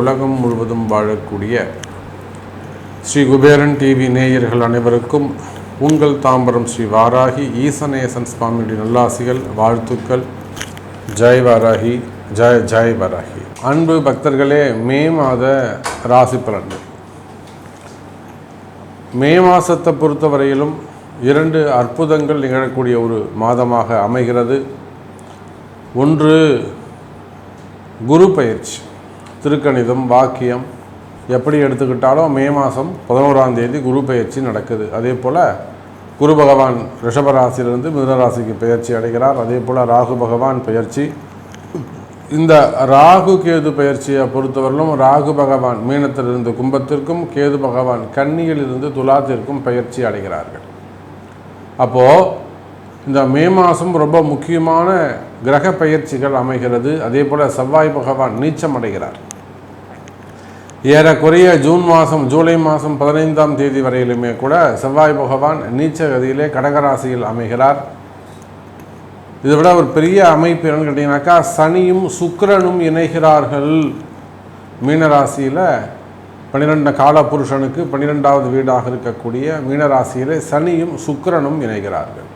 உலகம் முழுவதும் வாழக்கூடிய ஸ்ரீ குபேரன் டிவி நேயர்கள் அனைவருக்கும் உங்கள் தாம்பரம் ஸ்ரீ வாராகி ஈசநேசன் சுவாமியுடைய நல்லாசிகள், வாழ்த்துக்கள். ஜெய் வாராகி, ஜெய் ஜெய் வாராகி. அன்பு பக்தர்களே, மே மாத ராசி பலன்கள். மே மாதத்தை பொறுத்தவரையிலும் 2 அற்புதங்கள் நிகழக்கூடிய ஒரு மாதமாக அமைகிறது. ஒன்று குரு பயிற்சி. திருக்கணிதம், வாக்கியம் எப்படி எடுத்துக்கிட்டாலும் மே மாதம் 11ஆம் தேதி குரு பயிற்சி நடக்குது. அதே போல் குரு பகவான் ரிஷபராசிலிருந்து மிதுனராசிக்கு பயிற்சி அடைகிறார். அதே போல் ராகு பகவான் பயிற்சி. இந்த ராகு கேது பயிற்சியை பொறுத்தவரையிலும் ராகு பகவான் மீனத்திலிருந்து கும்பத்திற்கும், கேது பகவான் கன்னியிலிருந்து துலாத்திற்கும் பயிற்சி அடைகிறார்கள். அப்போது இந்த மே மாதம் ரொம்ப முக்கியமான கிரக பயிற்சிகள் அமைகிறது. அதே போல் செவ்வாய் பகவான் நீச்சம் அடைகிறார். ஏறக்குறைய ஜூலை மாதம் 15ஆம் தேதி வரையிலுமே கூட செவ்வாய் பகவான் நீச்ச கதியிலே கடகராசியில் அமைகிறார். இதை விட ஒரு பெரிய அமைப்பு என்னன்னு கேட்டிங்கனாக்கா, சனியும் சுக்கிரனும் இணைகிறார்கள். மீனராசியில் 12 காலபுருஷனுக்கு 12வது வீடாக இருக்கக்கூடிய மீனராசியில் சனியும் சுக்கிரனும் இணைகிறார்கள்.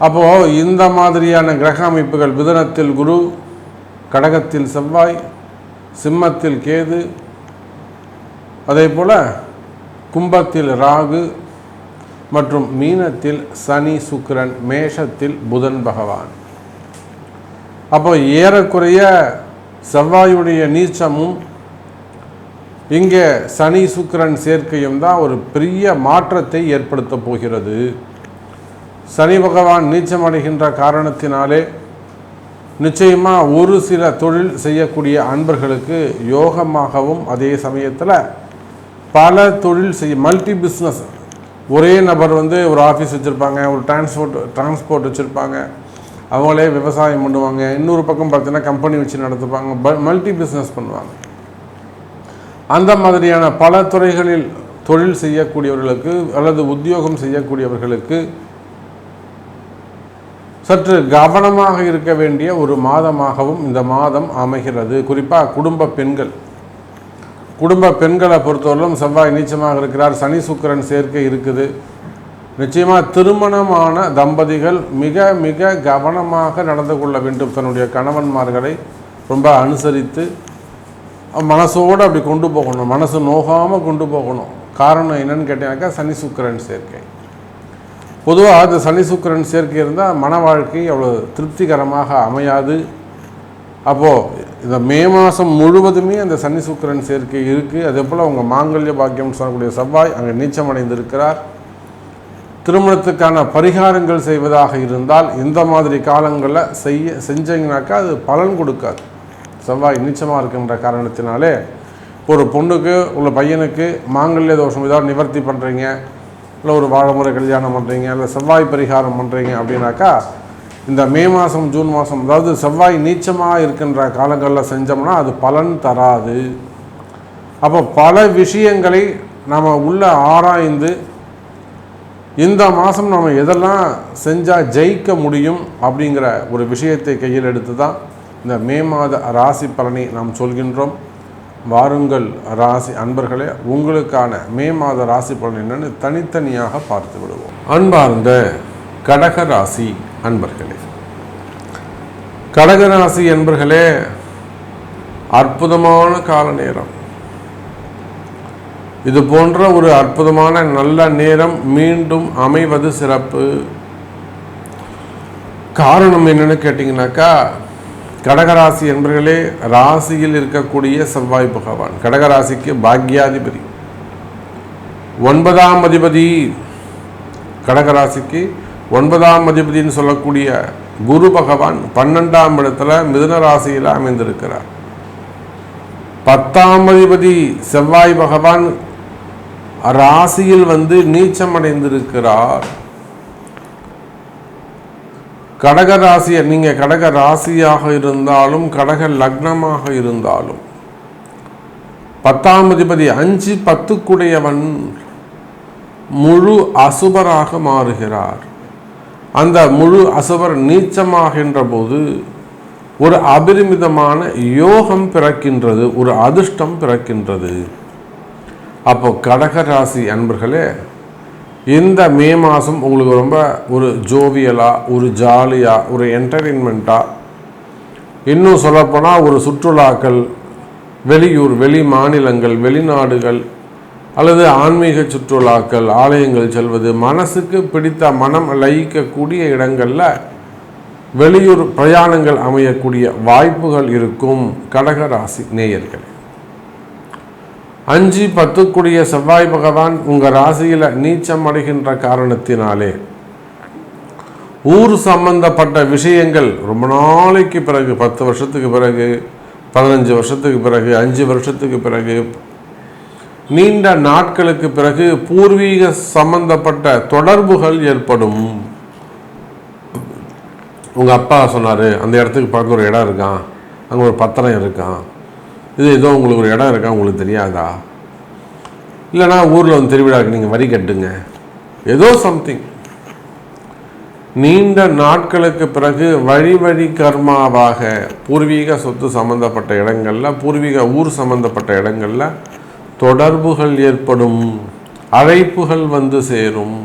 அப்போது இந்த மாதிரியான கிரக அமைப்புகள், மிதுனத்தில் குரு, கடகத்தில் செவ்வாய், சிம்மத்தில் கேது, அதே போல் கும்பத்தில் ராகு மற்றும் மீனத்தில் சனி சுக்கிரன், மேஷத்தில் புதன் பகவான். அப்போ ஏறக்குறைய செவ்வாயுடைய நீச்சமும் இங்கே சனி சுக்கிரன் சேர்க்கையும் தான் ஒரு பெரிய மாற்றத்தை ஏற்படுத்த போகிறது. சனி பகவான் நீச்சம் அடைகின்ற காரணத்தினாலே நிச்சயமாக ஒரு சில தொழில் செய்யக்கூடிய அன்பர்களுக்கு யோகமாகவும், அதே சமயத்தில் பல தொழில் மல்டி பிஸ்னஸ், ஒரே நபர் ஒரு ஆஃபீஸ் வச்சுருப்பாங்க, ஒரு டிரான்ஸ்போர்ட் வச்சுருப்பாங்க, அவங்களே விவசாயம் பண்ணுவாங்க, இன்னொரு பக்கம் பார்த்தீங்கன்னா கம்பெனி வச்சு நடத்துப்பாங்க, மல்டி பிஸ்னஸ் பண்ணுவாங்க. அந்த மாதிரியான பல துறைகளில் தொழில் செய்யக்கூடியவர்களுக்கு அல்லது உத்தியோகம் செய்யக்கூடியவர்களுக்கு சற்று கவனமாக இருக்க வேண்டிய ஒரு மாதமாகவும் இந்த மாதம் அமைகிறது. குறிப்பாக குடும்ப பெண்களை பொறுத்தவரையிலும் செவ்வாய் நீச்சமாக இருக்கிறார். சனி சுக்கிரன் சேர்க்கை இருக்குது. நிச்சயமாக திருமணமான தம்பதிகள் மிக மிக கவனமாக நடந்து கொள்ள வேண்டும். தன்னுடைய கணவன்மார்களை ரொம்ப அனுசரித்து மனசோடு அப்படி கொண்டு போகணும், மனசு நோகாமல் கொண்டு போகணும். காரணம் என்னன்னு கேட்டீங்கன்னாக்கா, சனி சுக்கிரன் சேர்க்கை. பொதுவாக அந்த சனி சுக்கிரன் சேர்க்கை இருந்தால் மன வாழ்க்கை அவ்வளோ திருப்திகரமாக அமையாது. அப்போது இந்த மே மாதம் முழுவதுமே அந்த சனி சுக்கிரன் சேர்க்கை இருக்குது. அதே போல் அவங்க மாங்கல்ய பாக்கியம் சொல்லக்கூடிய செவ்வாய் அங்கே நீச்சம் அடைந்திருக்கிறார். திருமணத்துக்கான பரிகாரங்கள் செய்வதாக இருந்தால் இந்த மாதிரி காலங்களில் செஞ்சீங்கனாக்கா அது பலன் கொடுக்காது. செவ்வாய் நீச்சமாக இருக்கின்ற காரணத்தினாலே ஒரு பொண்ணுக்கு உள்ள பையனுக்கு மாங்கல்ய தோஷம் ஏதாவது நிவர்த்தி பண்ணுறீங்க, இல்லை ஒரு வாழைமுறை கல்யாணம் பண்ணுறீங்க, இல்லை செவ்வாய் பரிகாரம் பண்ணுறீங்க அப்படின்னாக்கா இந்த மே மாதம் ஜூன் மாதம், அதாவது செவ்வாய் நீச்சமாக இருக்கின்ற காலங்களில் செஞ்சோம்னா அது பலன் தராது. அப்போ பல விஷயங்களை நாம் உள்ள ஆராய்ந்து இந்த மாதம் நம்ம எதெல்லாம் செஞ்சால் ஜெயிக்க முடியும் அப்படிங்கிற ஒரு விஷயத்தை கையில் எடுத்து தான் இந்த மே மாத ராசி பலனை நாம் சொல்கின்றோம். வாருங்கள் ராசி அன்பர்களே, உங்களுக்கான மே மாத ராசி பலன் என்னன்னு தனித்தனியாக பார்த்து விடுவோம். அன்பார்ந்த கடகராசி அன்பர்களே, கடகராசி அன்பர்களே, அற்புதமான கால நேரம். இது போன்ற ஒரு அற்புதமான நல்ல நேரம் மீண்டும் அமைவது சிறப்பு. காரணம் என்னன்னு கேட்டிங்கனாக்கா, கடகராசி என்பர்களே, ராசியில் இருக்கக்கூடிய செவ்வாய் பகவான் கடகராசிக்கு பாக்யாதிபதி, 9ஆம் அதிபதி. கடகராசிக்கு 9ஆம் அதிபதினு சொல்லக்கூடிய குரு பகவான் 12ஆம் இடத்துல மிதுன ராசியில் அமைந்திருக்கிறார். 10ஆம் அதிபதி செவ்வாய் பகவான் ராசியில் நீச்சம் அடைந்திருக்கிறார். கடகராசியை நீங்கள் கடக ராசியாக இருந்தாலும் கடக லக்னமாக இருந்தாலும் 10ஆம் அதிபதி 5 10 முழு அசுபராக மாறுகிறார். அந்த முழு அசுபர் நீச்சமாகின்ற போது ஒரு அபரிமிதமான யோகம் பிறக்கின்றது, ஒரு அதிர்ஷ்டம் பிறக்கின்றது. அப்போ கடகராசி அன்பர்களே, இந்த மே மாதம் உங்களுக்கு ரொம்ப ஒரு ஜோவியலாக, ஒரு ஜாலியாக, ஒரு என்டர்டெயின்மெண்ட்டாக, இன்னும் சொல்லப்போனால் ஒரு சுற்றுலாக்கள், வெளியூர், வெளி மாநிலங்கள், வெளிநாடுகள் அல்லது ஆன்மீக சுற்றுலாக்கள், ஆலயங்கள் செல்வது, மனசுக்கு பிடித்த மனம் லயிக்கக்கூடிய இடங்களில் வெளியூர் பிரயாணங்கள் அமையக்கூடிய வாய்ப்புகள் இருக்கும். கடகராசி நேயர்கள், 5-10 செவ்வாய் பகவான் உங்கள் ராசியில் நீச்சம் அடைகின்ற காரணத்தினாலே ஊர் சம்பந்தப்பட்ட விஷயங்கள் ரொம்ப நாளைக்கு பிறகு, 10 வருஷத்துக்கு பிறகு, 15 வருஷத்துக்கு பிறகு, 5 வருஷத்துக்கு பிறகு, நீண்ட நாட்களுக்கு பிறகு பூர்வீக சம்பந்தப்பட்ட தொடர்புகள் ஏற்படும். உங்கள் அப்பா சொன்னார், அந்த இடத்துக்கு பக்கத்தில் ஒரு இடம் இருக்கான், அங்கே ஒரு பத்திரம் இருக்கான், இது ஏதோ உங்களுக்கு ஒரு இடம் இருக்கா, உங்களுக்கு தெரியாதா? இல்லைனா ஊரில் வந்து திருவிழாவுக்கு நீங்கள் வரி கட்டுங்க, ஏதோ சம்திங். நீண்ட நாட்களுக்கு பிறகு வழி கர்மாவாக பூர்வீக சொத்து சம்பந்தப்பட்ட இடங்களில், பூர்வீக ஊர் சம்பந்தப்பட்ட இடங்களில் தொடர்புகள் ஏற்படும், அழைப்புகள் வந்து சேரும்,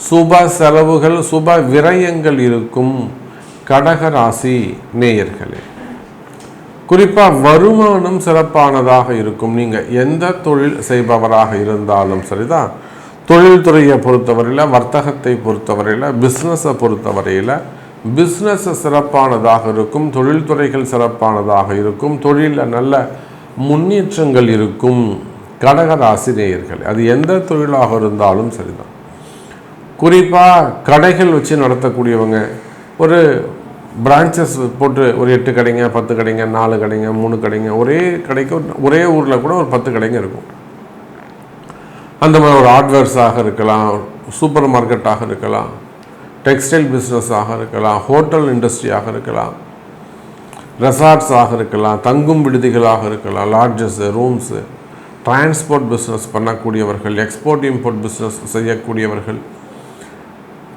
சுப செலவுகள், சுப விரயங்கள் இருக்கும். கடகராசி நேயர்களே, குறிப்பாக வருமானம் சிறப்பானதாக இருக்கும். நீங்கள் எந்த தொழில் செய்பவராக இருந்தாலும் சரிதான், தொழில்துறையை பொறுத்தவரையில், வர்த்தகத்தை பொறுத்தவரையில், பிஸ்னஸை பொறுத்தவரையில் பிஸ்னஸ் சிறப்பானதாக இருக்கும், தொழில்துறைகள் சிறப்பானதாக இருக்கும், தொழிலில் நல்ல முன்னேற்றங்கள் இருக்கும். கடகராசி நேயர்கள், அது எந்த தொழிலாக இருந்தாலும் சரிதான். குறிப்பாக கடைகள் வச்சு நடத்தக்கூடியவங்க, ஒரு பிரான்ச்சஸ் போட்டு ஒரு 8 கடைங்க, 10 கடைங்க, 4 கடைங்க, 3 கடைங்க, ஒரே கடைக்கு ஒரே ஊரில் கூட ஒரு 10 கடைங்க இருக்கும். அந்த மாதிரி ஒரு ஹார்ட்வேர்ஸாக இருக்கலாம், சூப்பர் மார்க்கெட்டாக இருக்கலாம், டெக்ஸ்டைல் பிஸ்னஸாக இருக்கலாம், ஹோட்டல் இண்டஸ்ட்ரியாக இருக்கலாம், ரெசார்ட்ஸாக இருக்கலாம், தங்கும் விடுதிகளாக இருக்கலாம், லாட்ஜஸ்ஸு, ரூம்ஸு, டிரான்ஸ்போர்ட் பிஸ்னஸ் பண்ணக்கூடியவர்கள், எக்ஸ்போர்ட் இம்போர்ட் பிஸ்னஸ் செய்யக்கூடியவர்கள்,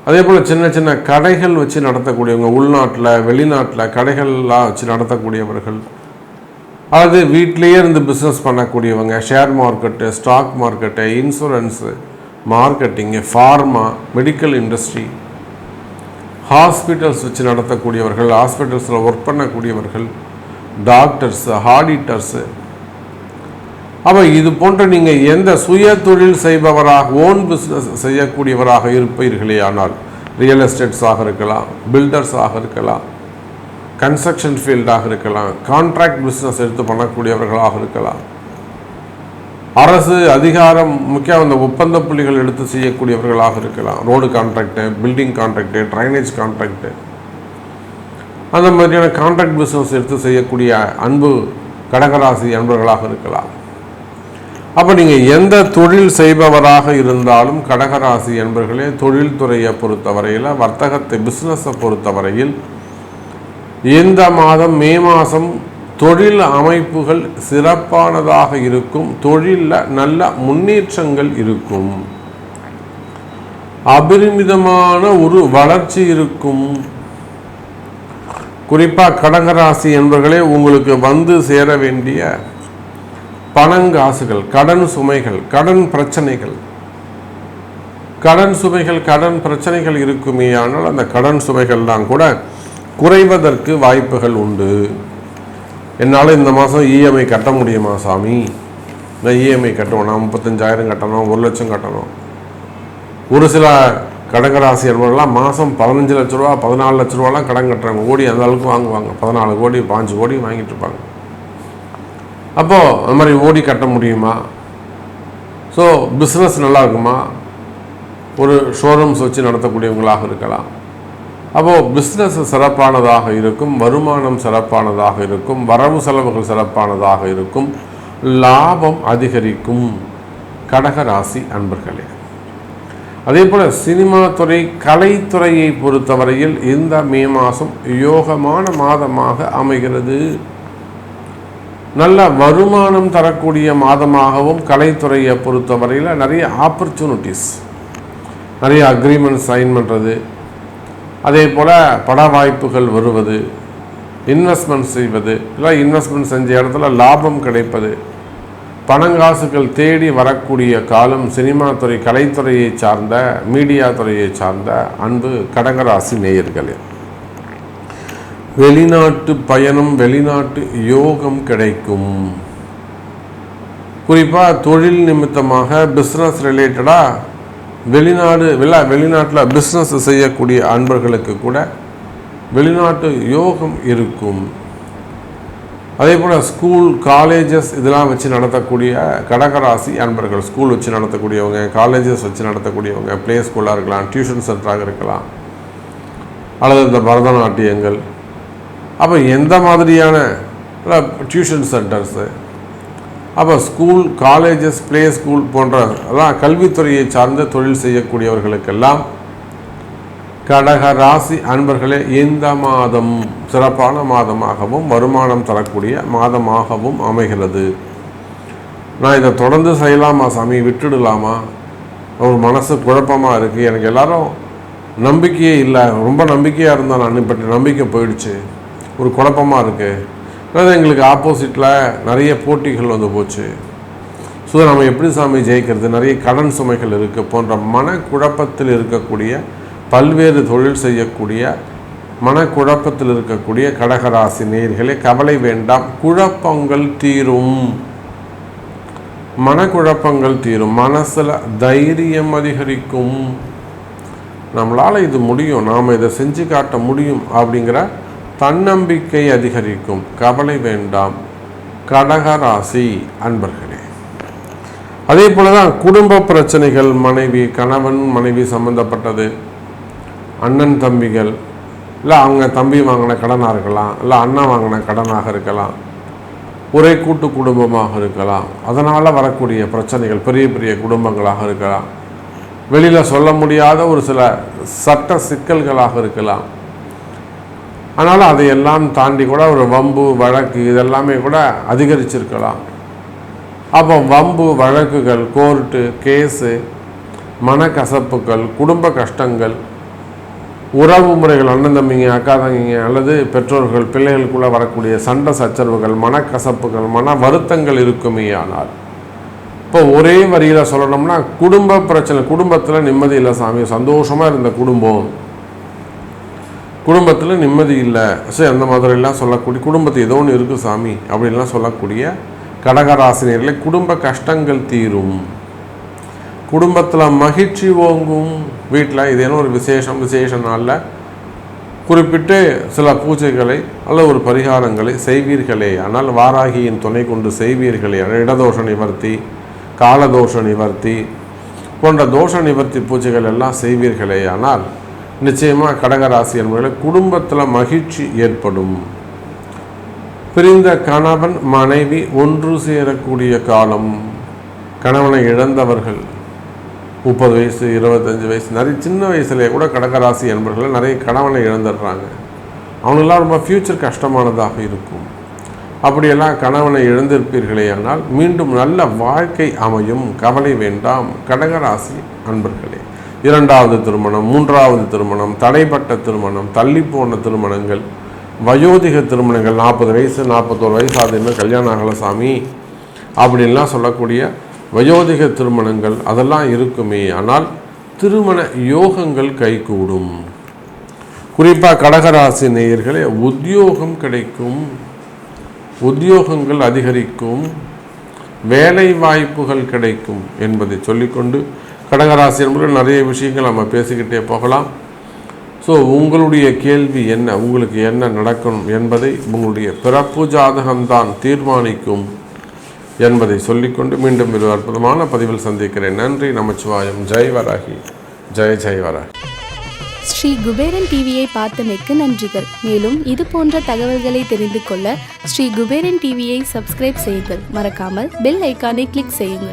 அதே போல் சின்ன சின்ன கடைகள் வச்சு நடத்தக்கூடியவங்க, உள்நாட்டில் வெளிநாட்டில் கடைகள்லாம் வச்சு நடத்தக்கூடியவர்கள், அதாவது வீட்டிலேயே இருந்து பிஸ்னஸ் பண்ணக்கூடியவங்க, share market, stock market, insurance, marketing, pharma, medical industry, hospitals வச்சு நடத்தக்கூடியவர்கள், ஹாஸ்பிட்டல்ஸில் ஒர்க் பண்ணக்கூடியவர்கள், டாக்டர்ஸு, ஆடிட்டர்ஸு. அப்போ இது போன்ற நீங்கள் எந்த சுய தொழில் செய்பவராக, ஓன் பிஸ்னஸ் செய்யக்கூடியவராக இருப்பீர்களே ஆனால், ரியல் எஸ்டேட்ஸாக இருக்கலாம், பில்டர்ஸாக இருக்கலாம், கன்ஸ்ட்ரக்ஷன் ஃபீல்டாக இருக்கலாம், கான்ட்ராக்ட் பிஸ்னஸ் எடுத்து பண்ணக்கூடியவர்களாக இருக்கலாம், அரசு அதிகாரம் முக்கியம் அந்த ஒப்பந்த புள்ளிகள் எடுத்து செய்யக்கூடியவர்களாக இருக்கலாம், road contract, building contract, drainage contract, அந்த மாதிரியான கான்ட்ராக்ட் பிஸ்னஸ் எடுத்து செய்யக்கூடிய அன்பு கடகராசி அன்பர்களாக இருக்கலாம். அப்போ நீங்கள் எந்த தொழில் செய்பவராக இருந்தாலும் கடகராசி என்பர்களே, தொழில்துறையை பொறுத்தவரையில், வர்த்தகத்தை, பிஸ்னஸை பொறுத்தவரையில் இந்த மாதம் மே மாதம் தொழில் அமைப்புகள் சிறப்பானதாக இருக்கும். தொழிலில் நல்ல முன்னேற்றங்கள் இருக்கும், அபரிமிதமான ஒரு வளர்ச்சி இருக்கும். குறிப்பாக கடகராசி என்பர்களே, உங்களுக்கு வந்து சேர வேண்டிய பணங்காசுகள், கடன் சுமைகள், கடன் பிரச்சனைகள், கடன் சுமைகள், கடன் பிரச்சனைகள் இருக்குமே ஆனால் அந்த கடன் சுமைகள்லாம் கூட குறைவதற்கு வாய்ப்புகள் உண்டு. என்னால் இந்த மாதம் இஎம்ஐ கட்ட முடியுமா சாமி? நான் இஎம்ஐ கட்டுவேன், நான் 35,000 கட்டணும், 1 லட்சம் கட்டணும். ஒரு சில கடகராசி என்பவர்கள்லாம் மாதம் 15 லட்ச ரூபா, 14 லட்ச ரூபாலாம் கடன் கட்டுறாங்க. கோடி அந்த அளவுக்கு வாங்குவாங்க, 14 கோடி 5 கோடி வாங்கிட்டு இருப்பாங்க. அப்போது அந்த மாதிரி ஓடி கட்ட முடியுமா? ஸோ பிஸ்னஸ் நல்லா இருக்குமா? ஒரு ஷோரூம்ஸ் வச்சு நடத்தக்கூடியவங்களாக இருக்கலாம். அப்போது பிஸ்னஸ் சிறப்பானதாக இருக்கும், வருமானம் சிறப்பானதாக இருக்கும், வரவு செலவுகள் சிறப்பானதாக இருக்கும், லாபம் அதிகரிக்கும். கடகராசி அன்பர்களே, அதே போல் சினிமா துறை, கலைத்துறையை பொறுத்தவரையில் இந்த மே மாதம் யோகமான மாதமாக அமைகிறது. நல்ல வருமானம் தரக்கூடிய மாதமாகவும் கலைத்துறையை பொறுத்தவரையில் நிறைய ஆப்பர்ச்சுனிட்டிஸ், நிறைய அக்ரிமெண்ட் சைன் பண்ணுறது, அதே போல் பட வாய்ப்புகள் வருவது, இன்வெஸ்ட்மெண்ட் செய்வது, இல்லை இன்வெஸ்ட்மெண்ட் செஞ்ச இடத்துல லாபம் கிடைப்பது, பணங்காசுகள் தேடி வரக்கூடிய காலம் சினிமா துறை, கலைத்துறையை சார்ந்த, மீடியா துறையை சார்ந்த அன்பு கடகராசி நேயர்களே. வெளிநாட்டு பயணம், வெளிநாட்டு யோகம் கிடைக்கும். குறிப்பாக தொழில் நிமித்தமாக பிஸ்னஸ் ரிலேட்டடாக வெளிநாட்டில் பிஸ்னஸ் செய்யக்கூடிய அன்பர்களுக்கு கூட வெளிநாட்டு யோகம் இருக்கும். அதே போல் ஸ்கூல், காலேஜஸ் இதெல்லாம் வச்சு நடத்தக்கூடிய கடகராசி அன்பர்கள், ஸ்கூல் வச்சு நடத்தக்கூடியவங்க, காலேஜஸ் வச்சு நடத்தக்கூடியவங்க, ப்ளே ஸ்கூலாக இருக்கலாம், டியூஷன் சென்டராக இருக்கலாம், அல்லது இந்த பரதநாட்டியங்கள், அப்போ எந்த மாதிரியான டியூஷன் சென்டர்ஸு, அப்போ ஸ்கூல், காலேஜஸ், ப்ளே ஸ்கூல் போன்ற அதான் கல்வித்துறையை சார்ந்த தொழில் செய்யக்கூடியவர்களுக்கெல்லாம் கடக ராசி அன்பர்களே இந்த மாதம் சிறப்பான மாதமாகவும் வருமானம் தரக்கூடிய மாதமாகவும் அமைகிறது. நான் இதை தொடர்ந்து செய்யலாமா சாமி, விட்டுடலாமா, ஒரு மனசு குழப்பமாக இருக்குது, எனக்கு எல்லாரும் நம்பிக்கையே இல்லை, ரொம்ப நம்பிக்கையாக இருந்தால் நான் இப்போ நம்பிக்கை போயிடுச்சு, ஒரு குழப்பமாக இருக்குது, அதாவது எங்களுக்கு ஆப்போசிட்டில் நிறைய போட்டிகள் வந்து போச்சு, ஸோ நம்ம எப்படி சாமி ஜெயிக்கிறது, நிறைய கடன் சுமைகள் இருக்குது போன்ற மனக்குழப்பத்தில் இருக்கக்கூடிய, பல்வேறு தொழில் செய்யக்கூடிய மனக்குழப்பத்தில் இருக்கக்கூடிய கடகராசி நேயர்களே கவலை வேண்டாம். குழப்பங்கள் தீரும், மனக்குழப்பங்கள் தீரும், மனசில் தைரியம் அதிகரிக்கும், நம்மளால் இது முடியும், நாம் இதை செஞ்சு காட்ட முடியும் அப்படிங்கிற தன்னம்பிக்கை அதிகரிக்கும். கவலை வேண்டாம் கடகராசி அன்பர்களே. அதே போல தான் குடும்ப பிரச்சனைகள், மனைவி, கணவன் மனைவி சம்பந்தப்பட்டது, அண்ணன் தம்பிகள், இல்லை அவங்க தம்பி வாங்கின கடனாக இருக்கலாம், இல்லை அண்ணன் வாங்கின கடனாக இருக்கலாம், ஒரே கூட்டு குடும்பமாக இருக்கலாம், அதனால் வரக்கூடிய பிரச்சனைகள் பெரிய பெரிய குடும்பங்களாக இருக்கலாம், வெளியில் சொல்ல முடியாத ஒரு சில சட்ட சிக்கல்களாக இருக்கலாம். அதனால் அதையெல்லாம் தாண்டி கூட ஒரு வம்பு வழக்கு இதெல்லாமே கூட அதிகரிச்சிருக்கலாம். அப்போ வம்பு வழக்குகள், கோர்ட்டு கேஸு, மனக்கசப்புகள், குடும்ப கஷ்டங்கள், உறவு முறைகள், அண்ணன் தம்பிங்க, அக்கா தங்கிங்க, அல்லது பெற்றோர்கள் பிள்ளைகளுக்குள்ளே வரக்கூடிய சண்டை சச்சரவுகள், மனக்கசப்புகள், மன வருத்தங்கள் இருக்குமே. ஆனால் இப்போ ஒரே வரியில் சொல்லணும்னா குடும்ப பிரச்சனை, குடும்பத்தில் நிம்மதி இல்லை சாமி, சந்தோஷமாக இருந்த குடும்பத்தில் நிம்மதி இல்லை, ஸோ அந்த மாதிரிலாம் சொல்லக்கூடிய, குடும்பத்தை ஏதோ ஒன்று இருக்குது சாமி அப்படின்லாம் சொல்லக்கூடிய கடகராசினியர்களே குடும்ப கஷ்டங்கள் தீரும், குடும்பத்தில் மகிழ்ச்சி ஓங்கும். வீட்டில் இதேனும் ஒரு விசேஷ நாளில் குறிப்பிட்டு சில பூஜைகளை அல்ல ஒரு பரிகாரங்களை செய்வீர்களே, ஆனால் வாராகியின் துணை கொண்டு செய்வீர்களே, இடதோஷ நிவர்த்தி, காலதோஷ நிவர்த்தி போன்ற தோஷ நிவர்த்தி பூஜைகள் எல்லாம் செய்வீர்களே, ஆனால் நிச்சயமாக கடகராசி என்பவர்களை குடும்பத்தில் மகிழ்ச்சி ஏற்படும். பிரிந்த கணவன் மனைவி ஒன்று சேரக்கூடிய காலம். கணவனை இழந்தவர்கள் 30 வயசு 25 வயசு, நிறைய சின்ன வயசுலேயே கூட கடகராசி என்பவர்கள் நிறைய கணவனை இழந்துடுறாங்க. அவங்களெல்லாம் ரொம்ப ஃப்யூச்சர் கஷ்டமானதாக இருக்கும். அப்படியெல்லாம் கணவனை இழந்திருப்பீர்களே, ஆனால் மீண்டும் நல்ல வாழ்க்கை அமையும். கவலை வேண்டாம் கடகராசி அன்பர்களே. 2வது திருமணம், 3வது திருமணம், தடைப்பட்ட திருமணம், தள்ளிப்போன திருமணங்கள், வயோதிக திருமணங்கள், 40 வயசு 41 வயசு அது இன்னும் கல்யாணம் ஆகலை சாமி அப்படின்லாம் சொல்லக்கூடிய வயோதிக திருமணங்கள் அதெல்லாம் இருக்குமே. ஆனால் திருமண யோகங்கள் கைகூடும். குறிப்பாக கடகராசி நேயர்களே உத்தியோகம் கிடைக்கும், உத்தியோகங்கள் அதிகரிக்கும், வேலை வாய்ப்புகள் கிடைக்கும் என்பதை சொல்லிக்கொண்டு கடகராசி என்பது நிறைய விஷயங்கள் நம்ம பேசிக்கிட்டே போகலாம். ஸோ உங்களுடைய கேள்வி என்ன, உங்களுக்கு என்ன நடக்கணும் என்பதை உங்களுடைய பிறப்பு ஜாதகம்தான் தீர்மானிக்கும் என்பதை சொல்லிக்கொண்டு மீண்டும் ஒரு அற்புதமான பதிவில் சந்திக்கிறேன். நன்றி, நமச்சிவாயம். ஜெய் வராகி, ஜெய் வராகி. ஸ்ரீ குபேரன் டிவியை பார்த்தமைக்கு நன்றிகள். மேலும் இது போன்ற தகவல்களை தெரிந்து கொள்ள ஸ்ரீ குபேரன் டிவியை சப்ஸ்கிரைப் செய்யுங்கள். மறக்காமல் பெல் ஐக்கானை கிளிக் செய்யுங்கள்.